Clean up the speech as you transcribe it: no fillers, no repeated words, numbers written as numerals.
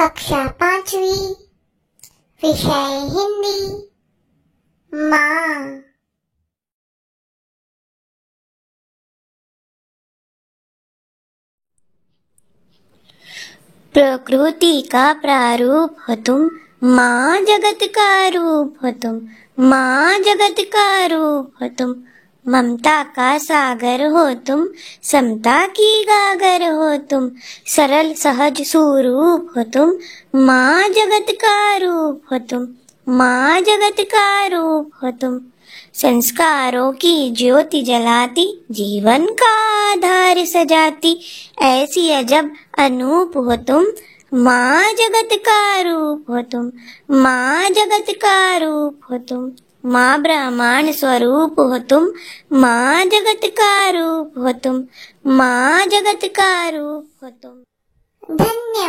कक्षा 5वीं, विषय हिंदी। माँ। प्रकृति का प्रारूप हो तुम, माँ जगत का रूप हो तुम, माँ जगत का रूप हो तुम। ममता का सागर हो तुम, समता की गागर हो तुम, सरल सहज स्वरूप हो तुम, माँ जगत का रूप हो तुम, माँ जगत का रूप हो तुम। संस्कारों की ज्योति जलाती, जीवन का आधार सजाती, ऐसी अजब अनूप हो तुम, माँ जगत का रूप हो तुम, माँ जगत का रूप हो तुम। माँ ब्रह्मांड स्वरूप हो तुम, माँ जगत का रूप हो तुम, माँ जगत का रूप हो तुम। धन्यवाद।